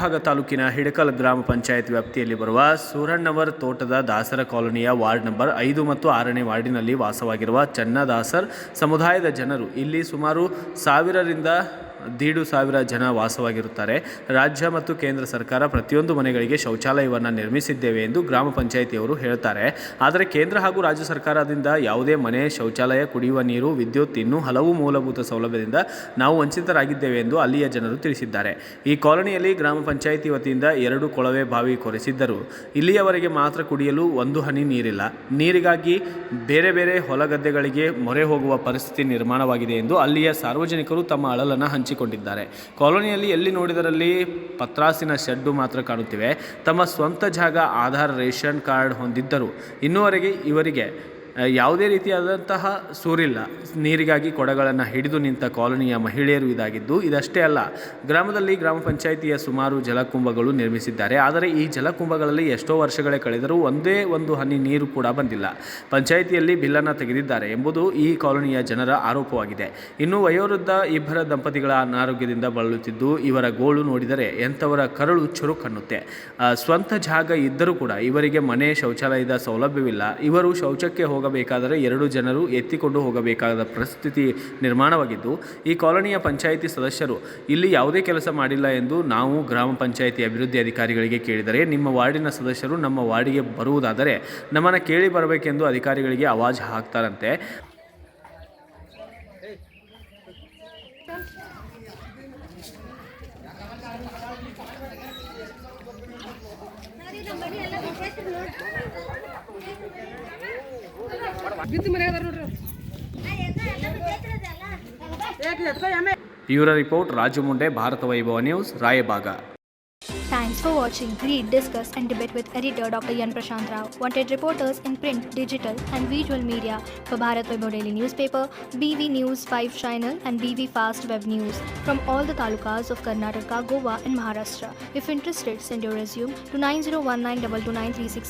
ರಾಯಭಾಗ ತಾಲೂಕಿನ ಹಿಡಕಲ್ ಗ್ರಾಮ ಪಂಚಾಯತ್ ವ್ಯಾಪ್ತಿಯಲ್ಲಿ ಬರುವ ಸೂರಣ್ಣವರ್ ತೋಟದ ದಾಸರ ಕಾಲೋನಿಯ ವಾರ್ಡ್ ನಂಬರ್ 5 ಮತ್ತು 6ನೇ ವಾರ್ಡಿನಲ್ಲಿ ವಾಸವಾಗಿರುವ ಚನ್ನದಾಸರ್ ಸಮುದಾಯದ ಜನರು ಇಲ್ಲಿ ಸುಮಾರು 1,000 ಜನ ವಾಸವಾಗಿರುತ್ತಾರೆ. ರಾಜ್ಯ ಮತ್ತು ಕೇಂದ್ರ ಸರ್ಕಾರ ಪ್ರತಿಯೊಂದು ಮನೆಗಳಿಗೆ ಶೌಚಾಲಯವನ್ನು ನಿರ್ಮಿಸಿದ್ದೇವೆ ಎಂದು ಗ್ರಾಮ ಪಂಚಾಯಿತಿಯವರು ಹೇಳ್ತಾರೆ. ಆದರೆ ಕೇಂದ್ರ ಹಾಗೂ ರಾಜ್ಯ ಸರ್ಕಾರದಿಂದ ಯಾವುದೇ ಮನೆ, ಶೌಚಾಲಯ, ಕುಡಿಯುವ ನೀರು, ವಿದ್ಯುತ್ ಇನ್ನೂ ಹಲವು ಮೂಲಭೂತ ಸೌಲಭ್ಯದಿಂದ ನಾವು ವಂಚಿತರಾಗಿದ್ದೇವೆ ಎಂದು ಅಲ್ಲಿಯ ಜನರು ತಿಳಿಸಿದ್ದಾರೆ. ಈ ಕಾಲೋನಿಯಲ್ಲಿ ಗ್ರಾಮ ಪಂಚಾಯಿತಿ ವತಿಯಿಂದ 2 ಕೊಳವೆ ಬಾವಿ ಕೊರೆಸಿದ್ದರು. ಇಲ್ಲಿಯವರೆಗೆ ಮಾತ್ರ ಕುಡಿಯಲು 1 ಹನಿ ನೀರಿಲ್ಲ. ನೀರಿಗಾಗಿ ಬೇರೆ ಬೇರೆ ಹೊಲಗದ್ದೆಗಳಿಗೆ ಮೊರೆ ಹೋಗುವ ಪರಿಸ್ಥಿತಿ ನಿರ್ಮಾಣವಾಗಿದೆ ಎಂದು ಅಲ್ಲಿಯ ಸಾರ್ವಜನಿಕರು ತಮ್ಮ ಅಳಲನ್ನು ಹಂಚಿಕೊಂಡಿದ್ದಾರೆ. ಕಾಲೋನಿಯಲ್ಲಿ ಎಲ್ಲಿ ನೋಡಿದರಲ್ಲಿ ಪತ್ರಾಸಿನ ಶೆಡ್ಡು ಮಾತ್ರ ಕಾಣುತ್ತಿವೆ. ತಮ್ಮ ಸ್ವಂತ ಜಾಗ, ಆಧಾರ್, ರೇಷನ್ ಕಾರ್ಡ್ ಹೊಂದಿದ್ದರು ಇನ್ನೂವರೆಗೆ ಇವರಿಗೆ ಯಾವುದೇ ರೀತಿಯಾದಂತಹ ಸೂರಿಲ್ಲ. ನೀರಿಗಾಗಿ ಕೊಡಗಳನ್ನು ಹಿಡಿದು ನಿಂತ ಕಾಲೋನಿಯ ಮಹಿಳೆಯರು ಇದಾಗಿದ್ದು ಇದಷ್ಟೇ ಅಲ್ಲ, ಗ್ರಾಮದಲ್ಲಿ ಗ್ರಾಮ ಪಂಚಾಯಿತಿಯ ಸುಮಾರು ಜಲಕುಂಭಗಳು ನಿರ್ಮಿಸಿದ್ದಾರೆ. ಆದರೆ ಈ ಜಲಕುಂಭಗಳಲ್ಲಿ ಎಷ್ಟೋ ವರ್ಷಗಳೇ ಕಳೆದರೂ ಒಂದೇ ಒಂದು ಹನಿ ನೀರು ಕೂಡ ಬಂದಿಲ್ಲ. ಪಂಚಾಯಿತಿಯಲ್ಲಿ ಬಿಲ್ಲನ್ನು ತೆಗೆದಿದ್ದಾರೆ ಎಂಬುದು ಈ ಕಾಲೋನಿಯ ಜನರ ಆರೋಪವಾಗಿದೆ. ಇನ್ನು ವಯೋವೃದ್ಧ ಇಬ್ಬರ ದಂಪತಿಗಳ ಅನಾರೋಗ್ಯದಿಂದ ಬಳಲುತ್ತಿದ್ದು ಇವರ ಗೋಳು ನೋಡಿದರೆ ಎಂಥವರ ಕರಳು ಚುರುಕನ್ನುತ್ತೆ. ಸ್ವಂತ ಜಾಗ ಇದ್ದರೂ ಕೂಡ ಇವರಿಗೆ ಮನೆ, ಶೌಚಾಲಯದ ಸೌಲಭ್ಯವಿಲ್ಲ. ಇವರು ಶೌಚಕ್ಕೆ ಹೋಗಬೇಕಾದರೆ 2 ಜನರು ಎತ್ತಿಕೊಂಡು ಹೋಗಬೇಕಾದ ಪರಿಸ್ಥಿತಿ ನಿರ್ಮಾಣವಾಗಿದ್ದು ಈ ಕಾಲೋನಿಯ ಪಂಚಾಯಿತಿ ಸದಸ್ಯರು ಇಲ್ಲಿ ಯಾವುದೇ ಕೆಲಸ ಮಾಡಿಲ್ಲ ಎಂದು ನಾವು ಗ್ರಾಮ ಪಂಚಾಯಿತಿ ಅಭಿವೃದ್ಧಿ ಅಧಿಕಾರಿಗಳಿಗೆ ಕೇಳಿದರೆ, ನಿಮ್ಮ ವಾರ್ಡಿನ ಸದಸ್ಯರು ನಮ್ಮ ವಾರ್ಡಿಗೆ ಬರುವುದಾದರೆ ನಮ್ಮನ್ನು ಕೇಳಿ ಬರಬೇಕೆಂದು ಅಧಿಕಾರಿಗಳಿಗೆ ಆವಾಜ್ ಹಾಕ್ತಾರಂತೆ. Bureau report Raju Munde, Bharata Vaibhava news, Raybag. Thanks for watching. Read, discuss and debate with editor Dr. Yan Prashant Rao. Wanted reporters in print, digital and visual media for Bharat Vaibhav Daily Newspaper, BV News 5 Channel and BV Fast Web News from all the talukas of Karnataka, Goa and Maharashtra. If interested, send your resume to 9019229369.